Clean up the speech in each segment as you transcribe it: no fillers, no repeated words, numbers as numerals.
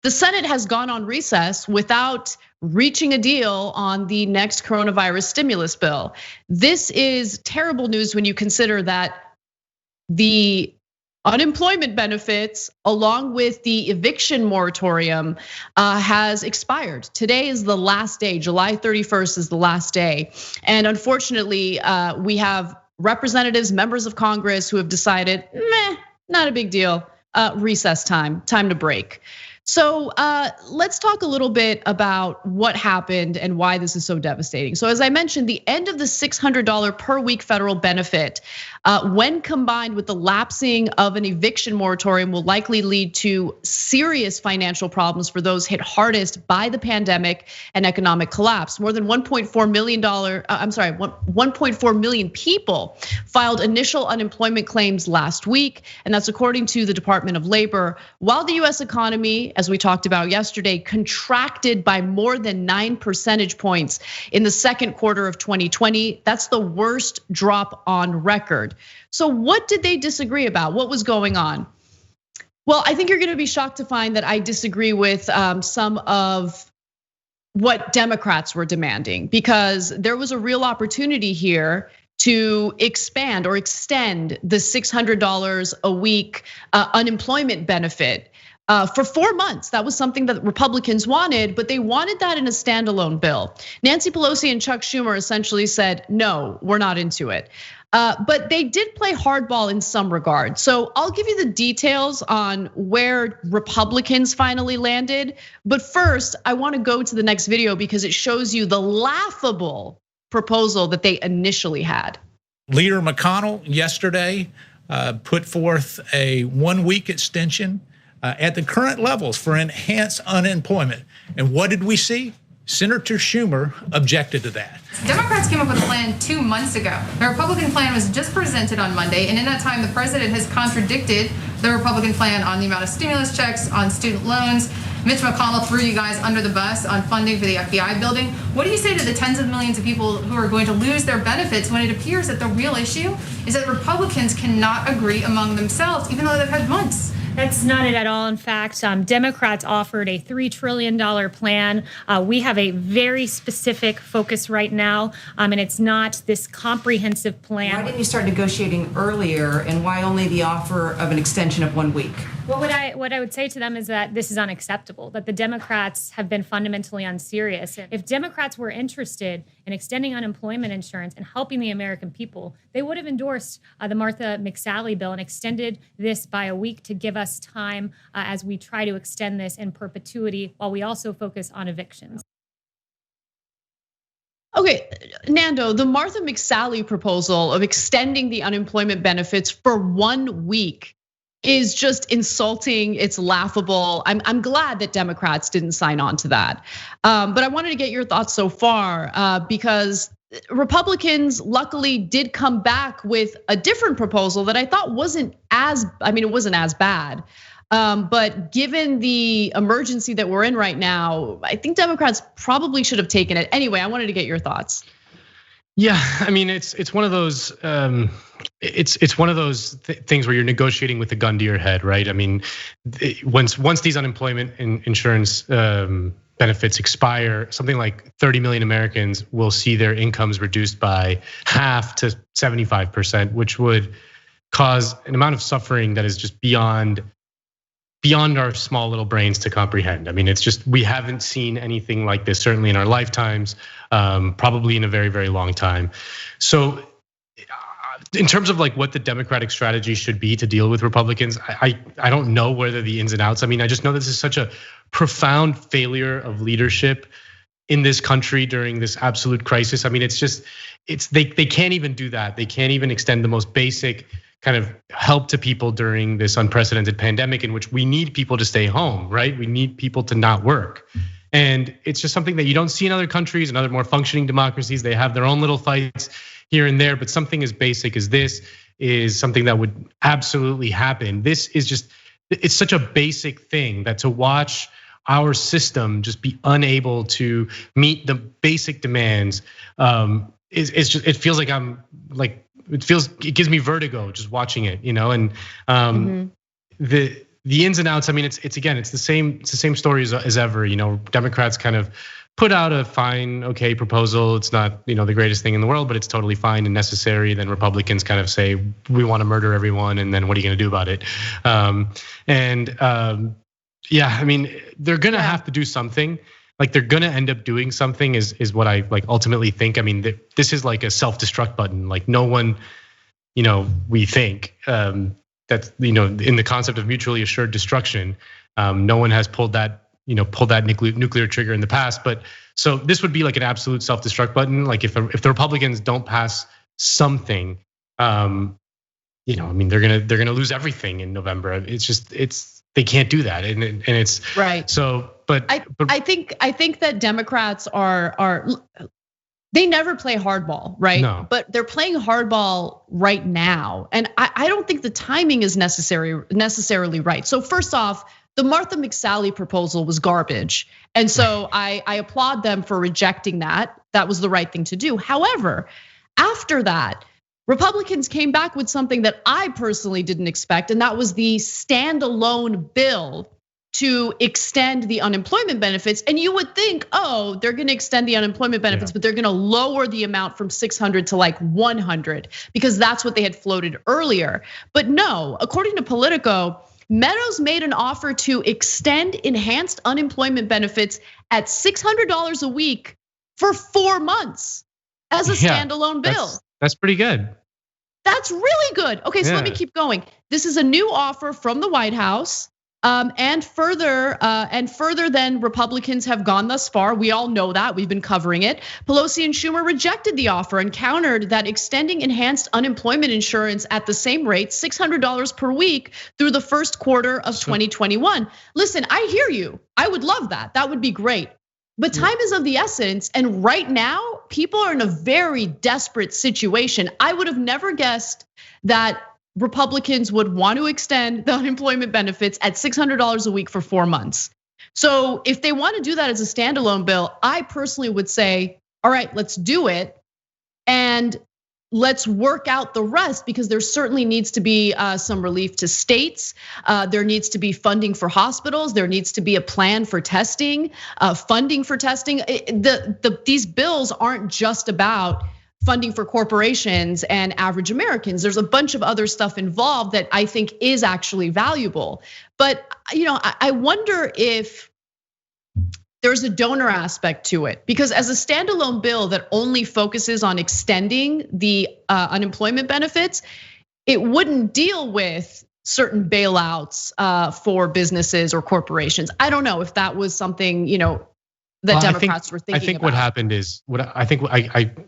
the Senate has gone on recess without reaching a deal on the next coronavirus stimulus bill. This is terrible news when you consider that the unemployment benefits, along with the eviction moratorium, has expired. Today is the last day. July 31st is the last day. And unfortunately, we have representatives, members of Congress who have decided, meh, not a big deal. Recess time to break. So let's talk a little bit about what happened and why this is so devastating. So as I mentioned, the end of the $600 per week federal benefit, when combined with the lapsing of an eviction moratorium, will likely lead to serious financial problems for those hit hardest by the pandemic and economic collapse. More than $1.4 million people filed initial unemployment claims last week, and that's according to the Department of Labor. While the US economy, as we talked about yesterday, contracted by more than 9 percentage points in the second quarter of 2020. That's the worst drop on record. So what did they disagree about? What was going on? Well, I think you're gonna be shocked to find that I disagree with some of what Democrats were demanding, because there was a real opportunity here to expand or extend the $600 a week unemployment benefit for 4 months. That was something that Republicans wanted, but they wanted that in a standalone bill. Nancy Pelosi and Chuck Schumer essentially said, no, we're not into it. But they did play hardball in some regard. So I'll give you the details on where Republicans finally landed. But first, I wanna go to the next video because it shows you the laughable proposal that they initially had. Leader McConnell yesterday put forth a 1 week extension at the current levels for enhanced unemployment. And what did we see? Senator Schumer objected to that. Democrats came up with a plan 2 months ago. The Republican plan was just presented on Monday, and in that time, the president has contradicted the Republican plan on the amount of stimulus checks, on student loans. Mitch McConnell threw you guys under the bus on funding for the FBI building. What do you say to the tens of millions of people who are going to lose their benefits when it appears that the real issue is that Republicans cannot agree among themselves, even though they've had months? That's not it at all. In fact, Democrats offered a $3 trillion plan. We have a very specific focus right now, and it's not this comprehensive plan. Why didn't you start negotiating earlier, and why only the offer of an extension of 1 week? Well, what I would say to them is that this is unacceptable, that the Democrats have been fundamentally unserious. If Democrats were interested in extending unemployment insurance and helping the American people, they would have endorsed the Martha McSally bill and extended this by a week to give us time as we try to extend this in perpetuity while we also focus on evictions. Okay, Nando, the Martha McSally proposal of extending the unemployment benefits for 1 week is just insulting. It's laughable. I'm glad that Democrats didn't sign on to that. But I wanted to get your thoughts so far because Republicans luckily did come back with a different proposal that I thought wasn't as, it wasn't as bad. But given the emergency that we're in right now, I think Democrats probably should have taken it. Anyway, I wanted to get your thoughts. Yeah, it's one of those it's one of those things where you're negotiating with a gun to your head, right? Once these unemployment insurance benefits expire, something like 30 million Americans will see their incomes reduced by half to 75%, which would cause an amount of suffering that is just beyond our small little brains to comprehend. It's just, we haven't seen anything like this, certainly in our lifetimes, probably in a very, very long time. So in terms of like what the Democratic strategy should be to deal with Republicans, I don't know whether the ins and outs. I just know this is such a profound failure of leadership in this country during this absolute crisis. They can't even do that. They can't even extend the most basic kind of help to people during this unprecedented pandemic in which we need people to stay home, right? We need people to not work. And it's just something that you don't see in other countries and other more functioning democracies. They have their own little fights here and there, but something as basic as this is something that would absolutely happen. This is just, it's such a basic thing that to watch our system just be unable to meet the basic demands is just, it feels like it gives me vertigo just watching it, and the ins and outs, I mean, it's the same story as ever. Democrats kind of put out a fine, okay proposal. It's not, the greatest thing in the world, but it's totally fine and necessary. Then Republicans kind of say, we want to murder everyone, and then what are you going to do about it? Yeah, I mean, they're going to have to do something. Like, they're going to end up doing something is what I ultimately think. I mean, this is like a self-destruct button. Like, no one, we think that, in the concept of mutually assured destruction, no one has pulled that nuclear trigger in the past. But so this would be like an absolute self-destruct button. Like, if the Republicans don't pass something, I mean, they're gonna lose everything in November. They can't do that, and it's right. So, but I think that Democrats are they never play hardball, right? No. But they're playing hardball right now, and I don't think the timing is necessarily right. So first off, the Martha McSally proposal was garbage, and so I applaud them for rejecting that. That was the right thing to do. However, after that, Republicans came back with something that I personally didn't expect, and that was the standalone bill to extend the unemployment benefits. And you would think, oh, they're gonna extend the unemployment benefits, but they're gonna lower the amount from 600 to like 100, because that's what they had floated earlier. But no, according to Politico, Meadows made an offer to extend enhanced unemployment benefits at $600 a week for 4 months as a standalone bill. That's pretty good. That's really good. Okay, so let me keep going. This is a new offer from the White House, and further than Republicans have gone thus far. We all know that, we've been covering it. Pelosi and Schumer rejected the offer and countered that extending enhanced unemployment insurance at the same rate, $600 per week, through the first quarter of 2021. Listen, I hear you. I would love that. That would be great. But time is of the essence, and right now, people are in a very desperate situation. I would have never guessed that Republicans would want to extend the unemployment benefits at $600 a week for 4 months. So if they want to do that as a standalone bill, I personally would say, all right, let's do it, and let's work out the rest, because there certainly needs to be some relief to states. There needs to be funding for hospitals. There needs to be a plan for testing, funding for testing. These bills aren't just about funding for corporations and average Americans. There's a bunch of other stuff involved that I think is actually valuable. But I wonder if there's a donor aspect to it, because as a standalone bill that only focuses on extending the unemployment benefits, it wouldn't deal with certain bailouts for businesses or corporations. I don't know if that was something that Democrats were thinking about. I think what happened is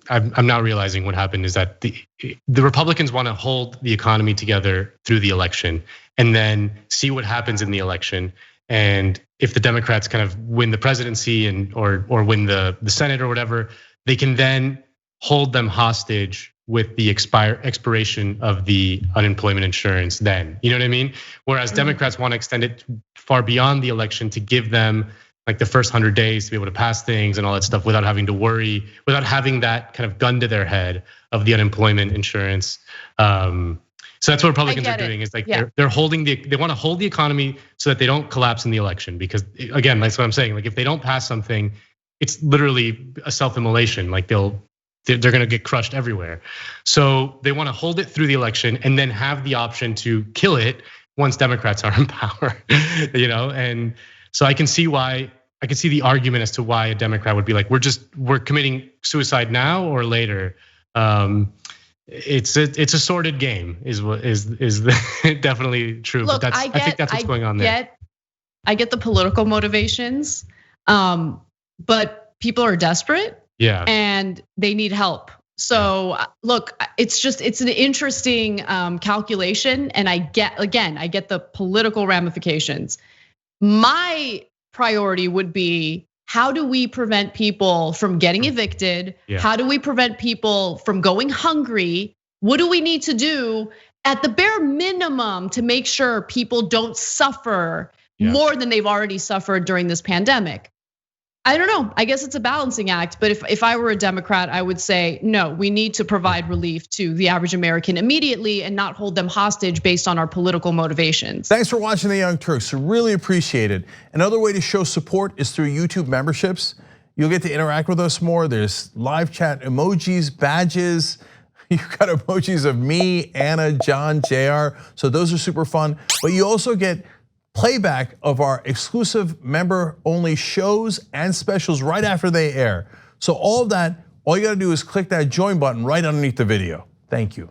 I'm now realizing what happened is that the Republicans want to hold the economy together through the election and then see what happens in the election. And if the Democrats kind of win the presidency or win the Senate or whatever, they can then hold them hostage with the expiration of the unemployment insurance then. You know what I mean? Whereas Democrats want to extend it far beyond the election to give them like the first 100 days to be able to pass things and all that stuff without having to worry, without having that kind of gun to their head of the unemployment insurance. So that's what Republicans are doing, is like they're holding they want to hold the economy so that they don't collapse in the election. Because again, that's what I'm saying. Like, if they don't pass something, it's literally a self-immolation. Like they're gonna get crushed everywhere. So they want to hold it through the election and then have the option to kill it once Democrats are in power. And so I can see the argument as to why a Democrat would be like, we're committing suicide now or later. It's a sordid game, is definitely true. Look, but I think that's what's going on there. I get the political motivations, but people are desperate, and they need help. So look, it's an interesting calculation, and I get the political ramifications. My priority would be, how do we prevent people from getting evicted? How do we prevent people from going hungry? What do we need to do at the bare minimum to make sure people don't suffer more than they've already suffered during this pandemic? I don't know. I guess it's a balancing act. But if I were a Democrat, I would say, no, we need to provide relief to the average American immediately and not hold them hostage based on our political motivations. Thanks for watching The Young Turks. Really appreciate it. Another way to show support is through YouTube memberships. You'll get to interact with us more. There's live chat emojis, badges. You've got emojis of me, Anna, John, JR. So those are super fun. But you also get playback of our exclusive member-only shows and specials right after they air. So all of that, all you gotta do is click that join button right underneath the video. Thank you.